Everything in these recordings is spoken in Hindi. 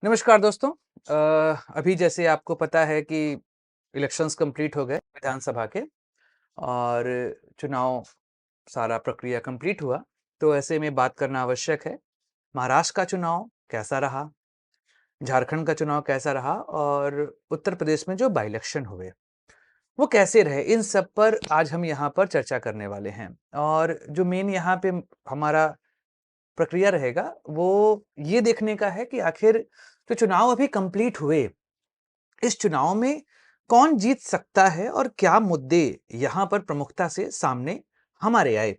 नमस्कार दोस्तों। अभी जैसे आपको पता है कि इलेक्शंस कंप्लीट हो गए विधानसभा के और चुनाव सारा प्रक्रिया कंप्लीट हुआ। तो ऐसे में बात करना आवश्यक है। महाराष्ट्र का चुनाव कैसा रहा, झारखंड का चुनाव कैसा रहा और उत्तर प्रदेश में जो बाई इलेक्शन हुए वो कैसे रहे, इन सब पर आज हम यहाँ पर चर्चा करने वाले हैं। और जो मेन यहाँ पे हमारा प्रक्रिया रहेगा वो ये देखने का है कि आखिर जो चुनाव अभी कंप्लीट हुए, इस चुनाव में कौन जीत सकता है और क्या मुद्दे यहां पर प्रमुखता से सामने हमारे आए।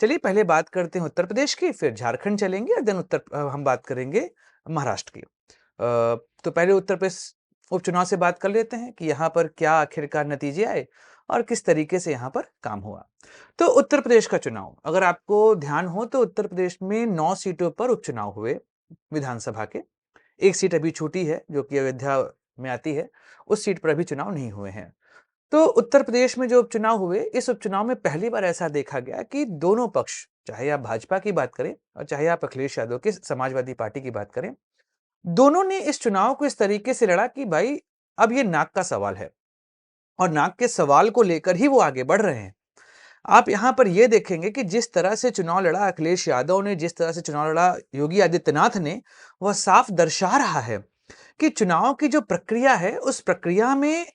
चलिए पहले बात करते हैं उत्तर प्रदेश की, फिर झारखंड चलेंगे और देन हम बात करेंगे महाराष्ट्र की। तो पहले उत्तर प्रदेश उपचुनाव से बात कर लेते हैं कि यहाँ पर क्या आखिरकार नतीजे आए और किस तरीके से यहाँ पर काम हुआ। तो उत्तर प्रदेश का चुनाव अगर आपको ध्यान हो तो उत्तर प्रदेश में 9 सीटों पर उपचुनाव हुए विधानसभा के। एक सीट अभी छूटी है जो कि अयोध्या में आती है, उस सीट पर अभी चुनाव नहीं हुए हैं। तो उत्तर प्रदेश में जो उपचुनाव हुए, इस उपचुनाव में पहली बार ऐसा देखा गया कि दोनों पक्ष, चाहे आप भाजपा की बात करें और चाहे आप अखिलेश यादव के समाजवादी पार्टी की बात करें, दोनों ने इस चुनाव को इस तरीके से लड़ा कि भाई अब ये नाक का सवाल है और नाक के सवाल को लेकर ही वो आगे बढ़ रहे हैं। आप यहां पर यह देखेंगे कि जिस तरह से चुनाव लड़ा अखिलेश यादव ने, जिस तरह से चुनाव लड़ा योगी आदित्यनाथ ने, वह साफ दर्शा रहा है कि चुनाव की जो प्रक्रिया है उस प्रक्रिया में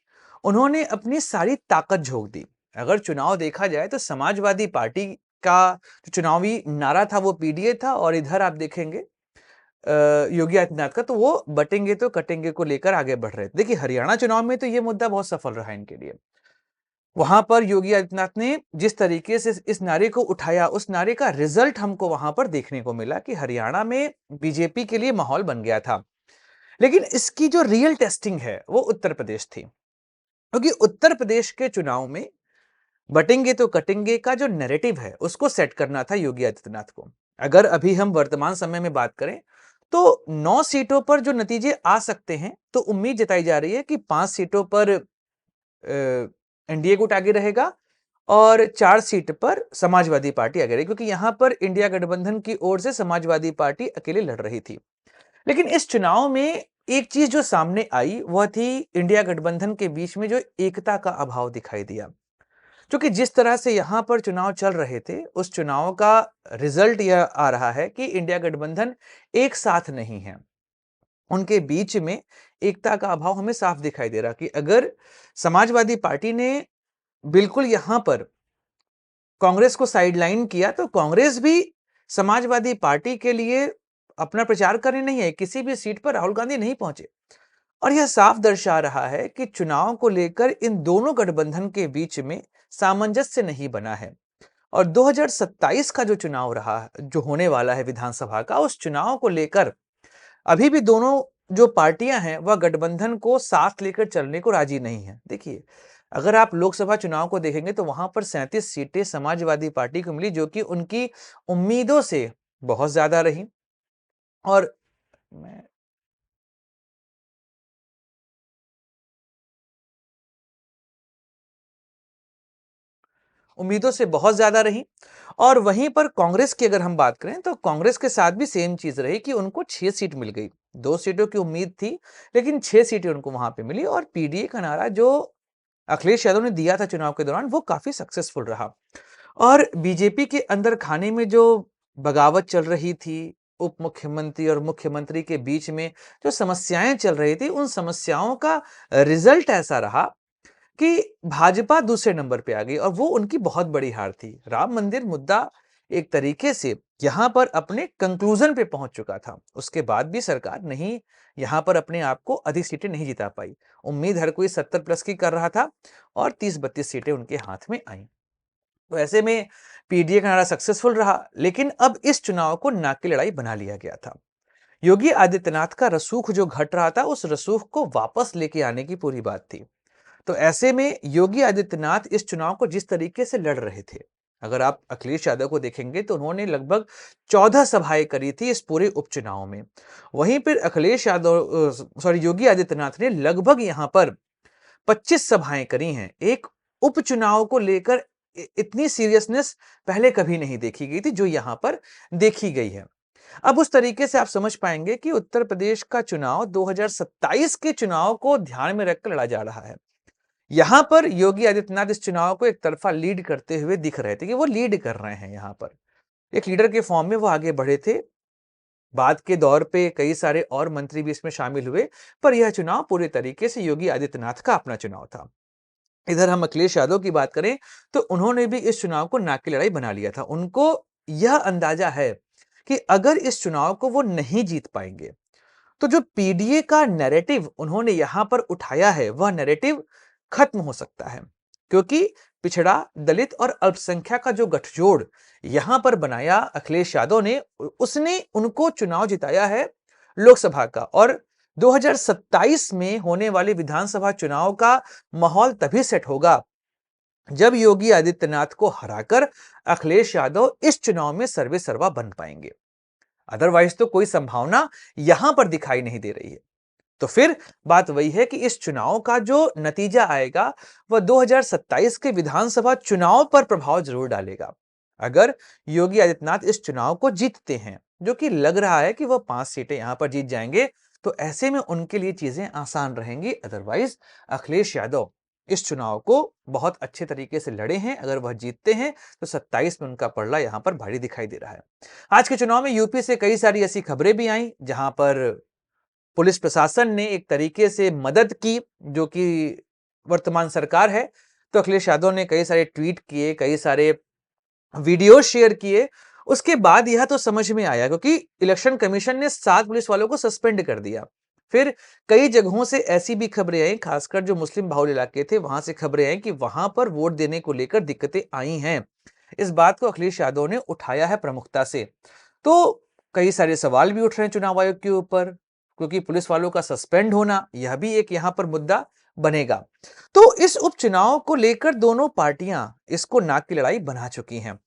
उन्होंने अपनी सारी ताकत झोंक दी। अगर चुनाव देखा जाए तो समाजवादी पार्टी का जो चुनावी नारा था वो पीडीए था और इधर आप देखेंगे योगी आदित्यनाथ का, तो वो बटेंगे तो कटेंगे को लेकर आगे बढ़ रहे थे। देखिए हरियाणा चुनाव में तो ये मुद्दा बहुत सफल रहा इनके लिए। वहां पर योगी आदित्यनाथ ने जिस तरीके से इस नारे को उठाया, उस नारे का रिजल्ट हमको वहां पर देखने को मिला कि हरियाणा में बीजेपी के लिए माहौल बन गया था। लेकिन इसकी जो रियल टेस्टिंग है वो उत्तर प्रदेश थी, क्योंकि उत्तर प्रदेश के चुनाव में बटेंगे तो कटेंगे का जो नैरेटिव है उसको सेट करना था योगी आदित्यनाथ को। अगर अभी हम वर्तमान समय में बात करें तो 9 सीटों पर जो नतीजे आ सकते हैं, तो उम्मीद जताई जा रही है कि 5 सीटों पर एनडीए गुट आगे रहेगा और 4 सीट पर समाजवादी पार्टी आगे रहेगी, क्योंकि यहां पर इंडिया गठबंधन की ओर से समाजवादी पार्टी अकेले लड़ रही थी। लेकिन इस चुनाव में एक चीज जो सामने आई वह थी इंडिया गठबंधन के बीच में जो एकता का अभाव दिखाई दिया। क्योंकि जिस तरह से यहां पर चुनाव चल रहे थे, उस चुनाव का रिजल्ट यह आ रहा है कि इंडिया गठबंधन एक साथ नहीं है। उनके बीच में एकता का अभाव हमें साफ दिखाई दे रहा कि अगर समाजवादी पार्टी ने बिल्कुल यहां पर कांग्रेस को साइडलाइन किया, तो कांग्रेस भी समाजवादी पार्टी के लिए अपना प्रचार करने नहीं है, किसी भी सीट पर राहुल गांधी नहीं पहुंचे। और यह साफ दर्शा रहा है कि चुनाव को लेकर इन दोनों गठबंधन के बीच में सामंजस्य नहीं बना है। और 2027 का जो चुनाव रहा, जो होने वाला है विधानसभा का, उस चुनाव को लेकर अभी भी दोनों जो पार्टियां हैं वह गठबंधन को साथ लेकर चलने को राजी नहीं है। देखिए अगर आप लोकसभा चुनाव को देखेंगे तो वहां पर 37 सीटें समाजवादी पार्टी को मिली, जो कि उनकी उम्मीदों से बहुत ज्यादा रही। और मैं उम्मीदों से बहुत ज्यादा रही। और वहीं पर कांग्रेस की अगर हम बात करें तो कांग्रेस के साथ भी सेम चीज रही कि उनको 6 सीट मिल गई। 2 सीटों की उम्मीद थी लेकिन 6 सीटें उनको वहां पे मिली। और पीडीए का नारा जो अखिलेश यादव ने दिया था चुनाव के दौरान वो काफी सक्सेसफुल रहा। और बीजेपी के अंदर खाने में जो बगावत चल रही थी, उप मुख्यमंत्री और मुख्यमंत्री के बीच में जो समस्याएं चल रही थी, उन समस्याओं का रिजल्ट ऐसा रहा कि भाजपा दूसरे नंबर पे आ गई और वो उनकी बहुत बड़ी हार थी। राम मंदिर मुद्दा एक तरीके से यहां पर अपने कंक्लूजन पे पहुंच चुका था। उसके बाद भी सरकार नहीं, यहां पर अपने आप को अधिक सीटें नहीं जिता पाई। उम्मीद हर कोई 70 प्लस की कर रहा था और 30-32 सीटें उनके हाथ में आई। तो ऐसे में पीडीए का नारा सक्सेसफुल रहा। लेकिन अब इस चुनाव को नाक की लड़ाई बना लिया गया था। योगी आदित्यनाथ का रसूख जो घट रहा था, उस रसूख को वापस लेके आने की पूरी बात थी। तो ऐसे में योगी आदित्यनाथ इस चुनाव को जिस तरीके से लड़ रहे थे, अगर आप अखिलेश यादव को देखेंगे तो उन्होंने लगभग 14 सभाएं करी थी इस पूरे उपचुनाव में। वहीं पर अखिलेश यादव योगी आदित्यनाथ ने लगभग यहां पर 25 सभाएं करी हैं। एक उपचुनाव को लेकर इतनी सीरियसनेस पहले कभी नहीं देखी गई थी जो यहां पर देखी गई है। अब उस तरीके से आप समझ पाएंगे कि उत्तर प्रदेश का चुनाव 2027 के चुनाव को ध्यान में रखकर लड़ा जा रहा है। यहां पर योगी आदित्यनाथ इस चुनाव को एक तरफा लीड करते हुए दिख रहे थे कि वो लीड कर रहे हैं। यहां पर एक लीडर के फॉर्म में वो आगे बढ़े थे। बाद के दौर पे कई सारे और मंत्री भी इसमें शामिल हुए, पर यह चुनाव पूरे तरीके से योगी आदित्यनाथ का अपना चुनाव था। इधर हम अखिलेश यादव की बात करें तो उन्होंने भी इस चुनाव को नाक की लड़ाई बना लिया था। उनको यह अंदाजा है कि अगर इस चुनाव को वो नहीं जीत पाएंगे तो जो पीडीए का नैरेटिव उन्होंने यहां पर उठाया है वह नैरेटिव खत्म हो सकता है, क्योंकि पिछड़ा, दलित और अल्पसंख्यक का जो गठजोड़ यहां पर बनाया अखिलेश यादव ने, उसने उनको चुनाव जिताया है लोकसभा का। और 2027 में होने वाले विधानसभा चुनाव का माहौल तभी सेट होगा जब योगी आदित्यनाथ को हराकर अखिलेश यादव इस चुनाव में सर्वे सर्वा बन पाएंगे। अदरवाइज तो कोई संभावना यहां पर दिखाई नहीं दे रही है। तो फिर बात वही है कि इस चुनाव का जो नतीजा आएगा वह 2027 के विधानसभा चुनाव पर प्रभाव जरूर डालेगा। अगर योगी आदित्यनाथ इस चुनाव को जीतते हैं, जो कि लग रहा है कि वह 5 सीटें यहां पर जीत जाएंगे, तो ऐसे में उनके लिए चीजें आसान रहेंगी। अदरवाइज अखिलेश यादव इस चुनाव को बहुत अच्छे तरीके से लड़े हैं। अगर वह जीतते हैं तो 27 में उनका पलड़ा यहां पर भारी दिखाई दे रहा है। आज के चुनाव में यूपी से कई सारी ऐसी खबरें भी आई जहां पर पुलिस प्रशासन ने एक तरीके से मदद की, जो कि वर्तमान सरकार है। तो अखिलेश यादव ने कई सारे ट्वीट किए, कई सारे वीडियो शेयर किए। उसके बाद यह तो समझ में आया, क्योंकि इलेक्शन कमीशन ने 7 पुलिस वालों को सस्पेंड कर दिया। फिर कई जगहों से ऐसी भी खबरें आई, खासकर जो मुस्लिम बाहुल इलाके थे वहां से खबरें आई कि वहां पर वोट देने को लेकर दिक्कतें आई हैं। इस बात को अखिलेश यादव ने उठाया है प्रमुखता से। तो कई सारे सवाल भी उठ रहे हैं चुनाव आयोग के ऊपर, क्योंकि पुलिस वालों का सस्पेंड होना यह भी एक यहां पर मुद्दा बनेगा। तो इस उपचुनाव को लेकर दोनों पार्टियां इसको नाक की लड़ाई बना चुकी हैं।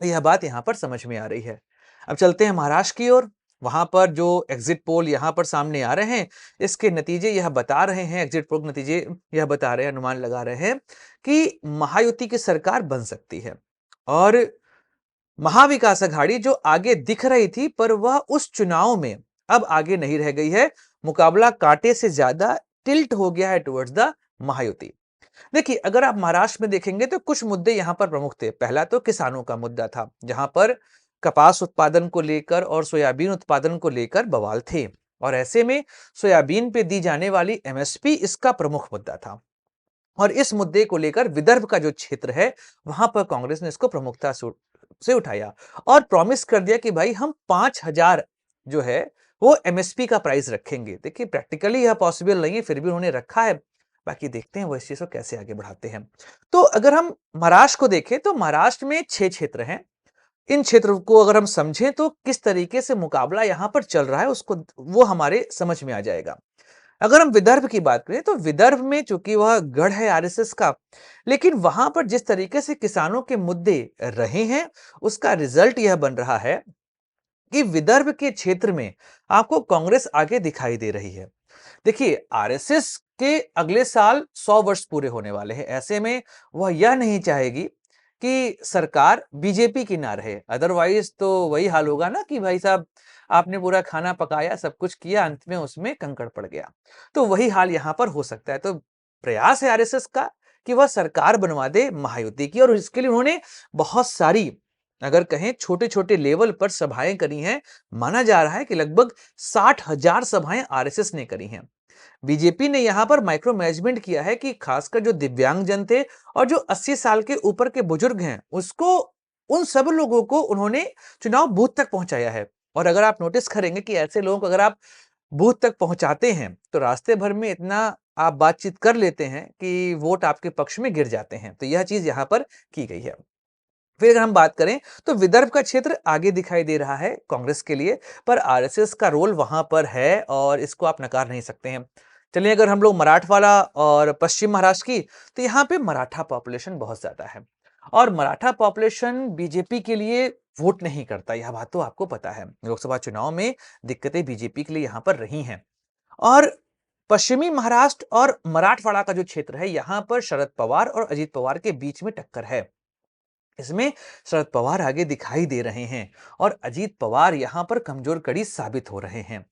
यह बात यहां पर समझ में आ रही है। अब चलते हैं महाराष्ट्र की ओर। वहां पर जो एग्जिट पोल यहां पर सामने आ रहे हैं, इसके नतीजे यह बता रहे हैं, एग्जिट पोल नतीजे यह बता रहे हैं, अनुमान लगा रहे हैं कि महायुति की सरकार बन सकती है। और महाविकास अघाड़ी जो आगे दिख रही थी, पर वह उस चुनाव में अब आगे नहीं रह गई है। मुकाबला कांटे से ज्यादा टिल्ट हो गया है टुवर्ड्स द महायुति। देखिए, अगर आप महाराष्ट्र में देखेंगे तो कुछ मुद्दे यहां पर प्रमुख थे। पहला तो किसानों का मुद्दा था, जहां पर कपास उत्पादन को लेकर और सोयाबीन उत्पादन को लेकर बवाल थे, और ऐसे में सोयाबीन पे दी जाने वाली एमएसपी इसका प्रमुख मुद्दा था। और इस मुद्दे को लेकर विदर्भ का जो क्षेत्र है वहां पर कांग्रेस ने इसको प्रमुखता से उठाया और प्रॉमिस कर दिया कि भाई हम 5,000 जो है वो एमएसपी का प्राइस रखेंगे। देखिए, प्रैक्टिकली यह पॉसिबल नहीं है, फिर भी उन्होंने रखा है। बाकी देखते हैं वो इस चीज को कैसे आगे बढ़ाते हैं। तो अगर हम महाराष्ट्र को देखें तो महाराष्ट्र में 6 क्षेत्र हैं। इन क्षेत्रों को अगर हम समझें तो किस तरीके से मुकाबला यहां पर चल रहा है उसको वो हमारे समझ में आ जाएगा। अगर हम विदर्भ की बात करें तो विदर्भ में चूंकि वह गढ़ है आरएसएस का, लेकिन वहां पर जिस तरीके से किसानों के मुद्दे रहे हैं उसका रिजल्ट यह बन रहा है कि विदर्भ के क्षेत्र में आपको कांग्रेस आगे दिखाई दे रही है। देखिए, आरएसएस के अगले साल 100 वर्ष पूरे होने वाले हैं। ऐसे में वह यह नहीं चाहेगी कि सरकार बीजेपी की ना रहे। अदरवाइज तो वही हाल होगा ना कि भाई साहब, आपने पूरा खाना पकाया, सब कुछ किया, अंत में उसमें कंकड़ पड़ गया। तो वही हाल यहां पर हो सकता है। तो प्रयास है आरएसएस का कि वह सरकार बनवा दे महायुति की, और इसके लिए उन्होंने बहुत सारी, अगर कहें छोटे छोटे लेवल पर सभाएं करी हैं। माना जा रहा है कि लगभग 60,000 सभाएं आरएसएस ने करी हैं। बीजेपी ने यहां पर माइक्रो मैनेजमेंट किया है कि खासकर जो दिव्यांग जन थे और जो 80 साल के ऊपर के बुजुर्ग हैं, उसको, उन सब लोगों को उन्होंने चुनाव बूथ तक पहुंचाया है। और अगर आप नोटिस करेंगे कि ऐसे लोगों को अगर आप बूथ तक पहुंचाते हैं तो रास्ते भर में इतना आप बातचीत कर लेते हैं कि वोट आपके पक्ष में गिर जाते हैं। तो यह चीज यहां पर की गई है। फिर अगर हम बात करें तो विदर्भ का क्षेत्र आगे दिखाई दे रहा है कांग्रेस के लिए, पर आरएसएस का रोल वहां पर है और इसको आप नकार नहीं सकते हैं। चलिए, अगर हम लोग मराठवाड़ा और पश्चिम महाराष्ट्र की, तो यहाँ पे मराठा पॉपुलेशन बहुत ज्यादा है और मराठा पॉपुलेशन बीजेपी के लिए वोट नहीं करता। यह बात तो आपको पता है। लोकसभा चुनाव में दिक्कतें बीजेपी के लिए यहाँ पर रही हैं। और पश्चिमी महाराष्ट्र और मराठवाड़ा का जो क्षेत्र है, यहाँ पर शरद पवार और अजीत पवार के बीच में टक्कर है। इसमें शरद पवार आगे दिखाई दे रहे हैं और अजीत पवार यहां पर कमजोर कड़ी साबित हो रहे हैं।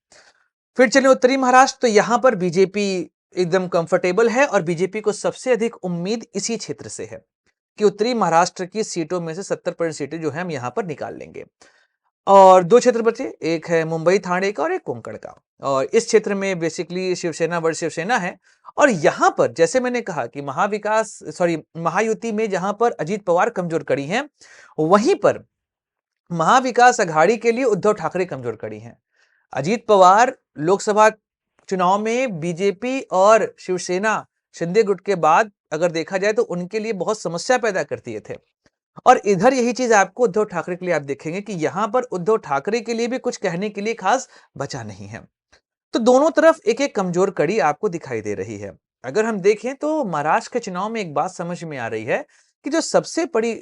फिर चले उत्तरी महाराष्ट्र, तो यहां पर बीजेपी एकदम कंफर्टेबल है और बीजेपी को सबसे अधिक उम्मीद इसी क्षेत्र से है कि उत्तरी महाराष्ट्र की सीटों में से 70% सीटें जो है हम यहां पर निकाल लेंगे। और 2 क्षेत्र बचे, एक है मुंबई थाने का और एक कोंकण का। और इस क्षेत्र में बेसिकली शिवसेना वर्सेस शिवसेना है। और यहां पर जैसे मैंने कहा कि महायुति में जहां पर अजीत पवार कमजोर कड़ी हैं, वहीं पर महाविकास अघाड़ी के लिए उद्धव ठाकरे कमजोर कड़ी हैं। अजीत पवार लोकसभा चुनाव में बीजेपी और शिवसेना शिंदे गुट के बाद अगर देखा जाए तो उनके लिए बहुत समस्या पैदा करती थे। और इधर यही चीज आपको उद्धव ठाकरे के लिए आप देखेंगे कि यहां पर उद्धव ठाकरे के लिए भी कुछ कहने के लिए खास बचा नहीं है। तो दोनों तरफ एक एक कमजोर कड़ी आपको दिखाई दे रही है। अगर हम देखें तो महाराष्ट्र के चुनाव में एक बात समझ में आ रही है कि जो सबसे बड़ी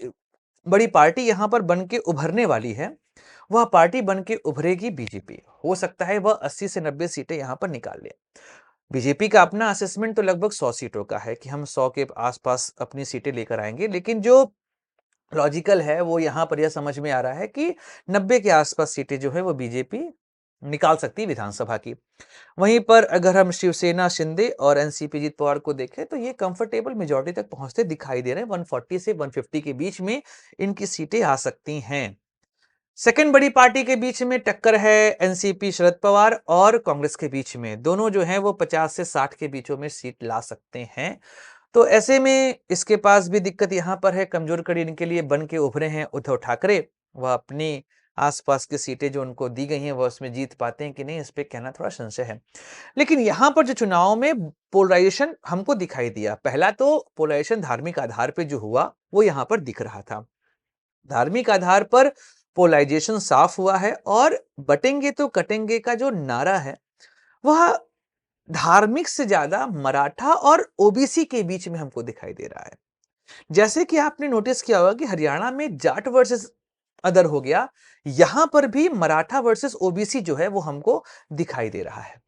बड़ी पार्टी यहां पर बन के उभरने वाली है, वह पार्टी बन के उभरेगी बीजेपी। हो सकता है वह 80 से 90 सीटें यहां पर निकाल ले। बीजेपी का अपना असेसमेंट तो लगभग 100 सीटों का है कि हम 100 के आसपास अपनी सीटें लेकर आएंगे, लेकिन जो लॉजिकल है वो यहां पर यह समझ में आ रहा है कि 90 के आसपास सीटें जो है वो बीजेपी निकाल सकती है विधानसभा की। वहीं पर अगर हम शिवसेना शिंदे और एनसीपी अजीत पवार को देखें तो ये कंफर्टेबल मेजॉरिटी तक पहुंचते दिखाई दे रहे हैं। 140 से 150 के बीच में इनकी सीटें आ सकती हैं। सेकंड बड़ी पार्टी के बीच में टक्कर है एनसीपी शरद पवार और कांग्रेस के बीच में। दोनों जो हैं वो 50 से 60 के बीचों में सीट ला सकते हैं। तो ऐसे में इसके पास भी दिक्कत यहां पर है, कमजोर कड़ी इनके लिए बन के उभरे हैं उद्धव ठाकरे। वह अपनी आसपास की सीटें जो उनको दी गई हैं वह उसमें जीत पाते हैं कि नहीं, इस पे कहना थोड़ा संशय है। लेकिन यहां पर जो चुनाव में पोलराइजेशन हमको दिखाई दिया, पहला तो पोलराइजेशन धार्मिक आधार पे जो हुआ वो यहां पर दिख रहा था। धार्मिक आधार पर पोलराइजेशन साफ हुआ है और बटेंगे तो कटेंगे का जो नारा है वह धार्मिक से ज्यादा मराठा और ओबीसी के बीच में हमको दिखाई दे रहा है। जैसे कि आपने नोटिस किया होगा कि हरियाणा में जाट वर्सेस अदर हो गया, यहां पर भी मराठा वर्सेस ओबीसी जो है वो हमको दिखाई दे रहा है।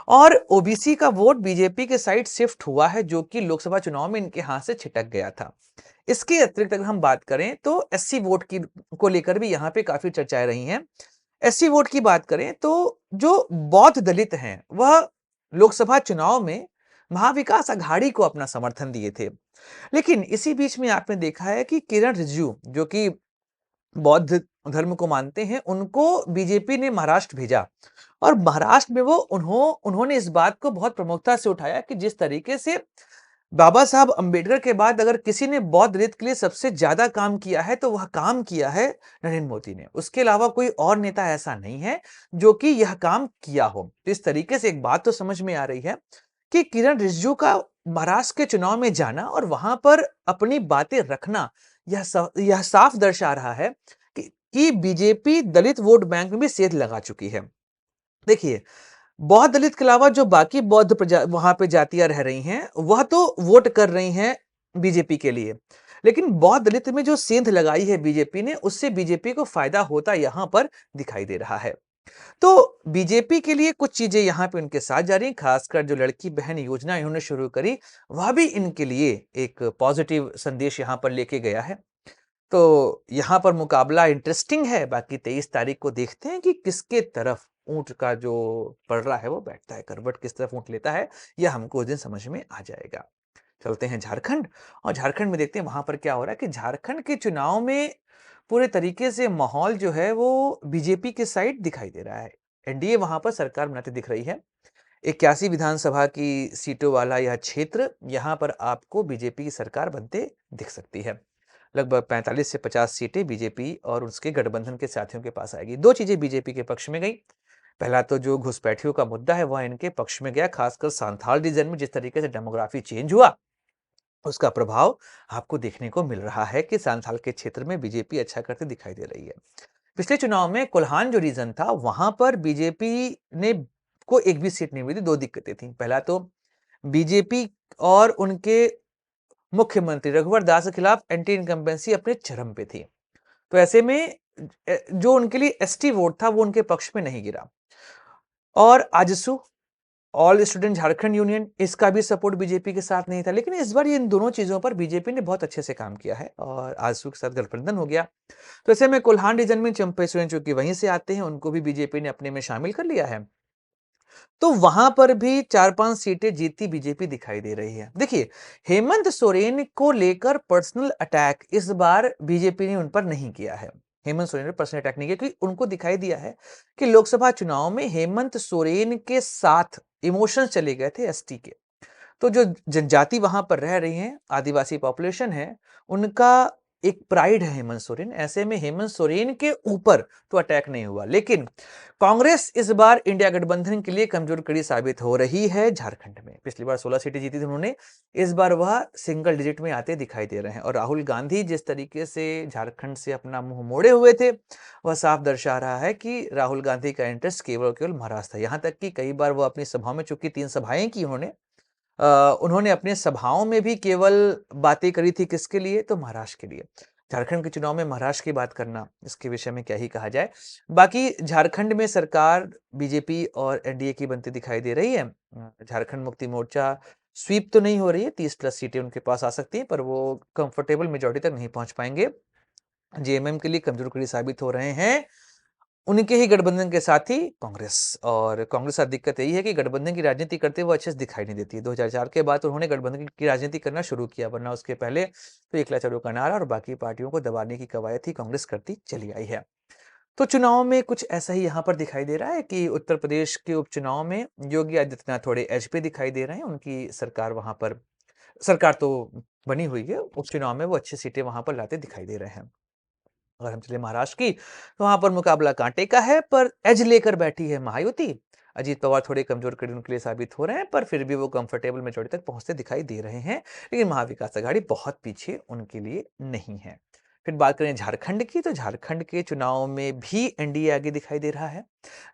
और ओबीसी का वोट बीजेपी के साइड शिफ्ट हुआ है, जो कि लोकसभा चुनाव में इनके हाथ से छिटक गया था। इसके अतिरिक्त अगर हम बात करें तो एससी वोट की को लेकर भी यहां पे काफी चर्चाएं रही हैं। एससी वोट की बात करें तो जो बौद्ध दलित हैं वह लोकसभा चुनाव में महाविकास अघाड़ी को अपना समर्थन दिए थे। लेकिन इसी बीच में आपने देखा है कि किरण रिजिजू जो कि बौद्ध धर्म को मानते हैं, उनको बीजेपी ने महाराष्ट्र भेजा। और महाराष्ट्र में वो उन्होंने इस बात को बहुत प्रमुखता से उठाया कि जिस तरीके से बाबा साहब अंबेडकर के बाद अगर किसी ने बौद्ध दलित के लिए सबसे ज्यादा काम किया है तो वह काम किया है नरेंद्र मोदी ने। उसके अलावा कोई और नेता ऐसा नहीं है जो कि यह काम किया हो। तो इस तरीके से एक बात तो समझ में आ रही है कि किरण रिजिजू का महाराष्ट्र के चुनाव में जाना और वहां पर अपनी बातें रखना, यह साफ दर्शा रहा है कि बीजेपी दलित वोट बैंक में भी सेंध लगा चुकी है। देखिए, बौद्ध दलित के अलावा जो बाकी बौद्ध वहां पे जातियां रह रही हैं वह तो वोट कर रही हैं बीजेपी के लिए, लेकिन बौद्ध दलित में जो सेंध लगाई है बीजेपी ने, उससे बीजेपी को फायदा होता यहां पर दिखाई दे रहा है। तो बीजेपी के लिए कुछ चीजें यहां पे उनके साथ जा रही, खासकर जो लड़की बहन योजना इन्होंने शुरू करी वह भी इनके लिए एक पॉजिटिव संदेश यहां पर लेके गया है। तो यहां पर मुकाबला इंटरेस्टिंग है। बाकी 23 तारीख को देखते हैं कि किसके तरफ ऊंट का जो पलड़ा है वो बैठता है, करवट किस तरफ ऊंट लेता है, यह हमको उस दिन समझ में आ जाएगा। चलते हैं झारखंड और झारखंड में देखते हैं वहां पर क्या हो रहा है कि झारखंड के चुनाव में पूरे तरीके से माहौल जो है वो बीजेपी के साइड दिखाई दे रहा है। एनडीए वहां पर सरकार बनाती दिख रही है। 81 विधानसभा की सीटों वाला यह क्षेत्र, यहां पर आपको बीजेपी की सरकार बनते दिख सकती है। लगभग 45 से 50 सीटें बीजेपी और उसके गठबंधन के साथियों के पास आएगी। दो चीजें बीजेपी के पक्ष में गई। पहला तो जो घुसपैठियों का मुद्दा है वह इनके पक्ष में गया, खासकर सांथाल रीजन में जिस तरीके से डेमोग्राफी चेंज हुआ उसका प्रभाव आपको देखने को मिल रहा है कि सांथाल के क्षेत्र में बीजेपी अच्छा करते दिखाई दे रही है। पिछले चुनाव में कोल्हान जो रीजन था वहां पर बीजेपी ने को एक भी सीट नहीं मिली थी। दो दिक्कतें थी। पहला तो बीजेपी और उनके मुख्यमंत्री रघुवर दास के खिलाफ एंटी इनकम्बेंसी अपने चरम पे थी। तो ऐसे में जो उनके लिए एसटी वोट था वो उनके पक्ष में नहीं गिरा। और AJSU all student Jharkhand union, इसका भी सपोर्ट बीजेपी के साथ नहीं था, लेकिन इस बार ये इन दोनों चीज़ों पर बीजेपी ने बहुत अच्छे से काम किया है और आजसू के साथ गठबंधन हो गया। तो ऐसे में कोल्हान रीजन में चंपई सोरेन जो कि वहीं से आते हैं, उनको भी बीजेपी ने अपने में शामिल कर लिया है। तो वहां पर भी 4-5 सीटें जीतती बीजेपी दिखाई दे रही है। देखिए, हेमंत सोरेन को लेकर पर्सनल अटैक इस बार बीजेपी ने उन पर नहीं किया है। हेमंत सोरेन ने पर्सनल अटैक नहीं किया क्योंकि उनको दिखाई दिया है कि लोकसभा चुनाव में हेमंत सोरेन के साथ इमोशंस चले गए थे एसटी के। तो जो जनजाति वहां पर रह रही है, आदिवासी पॉपुलेशन है, उनका एक प्राइड है हेमंत सोरेन। ऐसे में हेमंत सोरेन के ऊपर तो अटैक नहीं हुआ, लेकिन कांग्रेस इस बार इंडिया गठबंधन के लिए कमजोर कड़ी साबित हो रही है झारखंड में। पिछली बार 16 सीटें जीती थी उन्होंने, इस बार वह सिंगल डिजिट में आते दिखाई दे रहे हैं। और राहुल गांधी जिस तरीके से झारखंड से अपना मुंह मोड़े हुए थे, वह साफ दर्शा रहा है कि राहुल गांधी का इंटरेस्ट केवल केवल महाराष्ट्र था। यहां तक कि कई बार वो अपनी सभाओं में, चूंकि 3 सभाएं की उन्होंने अपने सभाओं में भी केवल बातें करी थी किसके लिए, तो महाराष्ट्र के लिए। झारखंड के चुनाव में महाराष्ट्र की बात करना, इसके विषय में क्या ही कहा जाए। बाकी झारखंड में सरकार बीजेपी और एनडीए की बनती दिखाई दे रही है। झारखंड मुक्ति मोर्चा स्वीप तो नहीं हो रही है, 30 प्लस सीटें उनके पास आ सकती हैं, पर वो कंफर्टेबल मेजोरिटी तक नहीं पहुंच पाएंगे। जेएमएम के लिए कमजोर कड़ी साबित हो रहे हैं उनके ही गठबंधन के साथ ही कांग्रेस। और कांग्रेस का दिक्कत यही है कि गठबंधन की राजनीति करते हुए अच्छे से दिखाई नहीं देती है। 2004 के बाद उन्होंने गठबंधन की राजनीति करना शुरू किया, वरना उसके पहले तो एकला चलो का नारा और बाकी पार्टियों को दबाने की कवायद ही कांग्रेस करती चली आई है। तो चुनाव में कुछ ऐसा ही यहाँ पर दिखाई दे रहा है कि उत्तर प्रदेश के उपचुनाव में योगी आदित्यनाथ थोड़े एज पे दिखाई दे रहे हैं। उनकी सरकार वहां पर, सरकार तो बनी हुई है, उपचुनाव में वो अच्छी सीटें वहां पर लाते दिखाई दे रहे हैं। अगर हम चले महाराष्ट्र की, तो वहां पर मुकाबला कांटे का है, पर एज लेकर बैठी है महायुति। अजीत पवार थोड़े कमजोर कड़ी उनके लिए साबित हो रहे हैं, पर फिर भी वो कंफर्टेबल मेजोरिटी तक पहुंचते दिखाई दे रहे हैं। लेकिन महाविकास आघाड़ी बहुत पीछे उनके लिए नहीं है। फिर बात करें झारखंड की, तो झारखंड के चुनाव में भी एनडीए आगे दिखाई दे रहा है।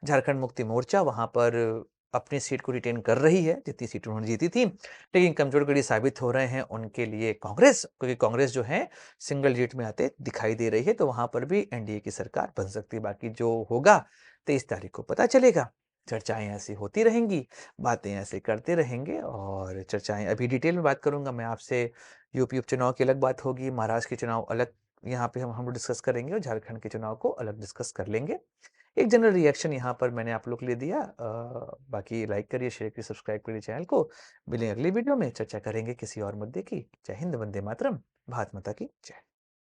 झारखंड मुक्ति मोर्चा वहां पर अपनी सीट को रिटेन कर रही है, जितनी सीट उन्होंने जीती थी। लेकिन कमजोर कड़ी साबित हो रहे हैं उनके लिए कांग्रेस, क्योंकि कांग्रेस जो है सिंगल डिजिट में आते दिखाई दे रही है। तो वहां पर भी एनडीए की सरकार बन सकती है। बाकी जो होगा 23 तारीख को पता चलेगा। चर्चाएं ऐसी होती रहेंगी, बातें ऐसे करते रहेंगे, और चर्चाएं अभी डिटेल में बात करूंगा मैं आपसे। यूपी उपचुनाव की अलग बात होगी, महाराष्ट्र के चुनाव अलग यहाँ पे हम डिस्कस करेंगे, और झारखंड के चुनाव को अलग डिस्कस कर लेंगे। एक जनरल रिएक्शन यहाँ पर मैंने आप लोग के लिए दिया। बाकी लाइक करिए, शेयर करिए, सब्सक्राइब करिए चैनल को। मिलेंगे अगली वीडियो में, चर्चा करेंगे किसी और मुद्दे की। जय हिंद, वंदे मातरम, भारत माता की जय।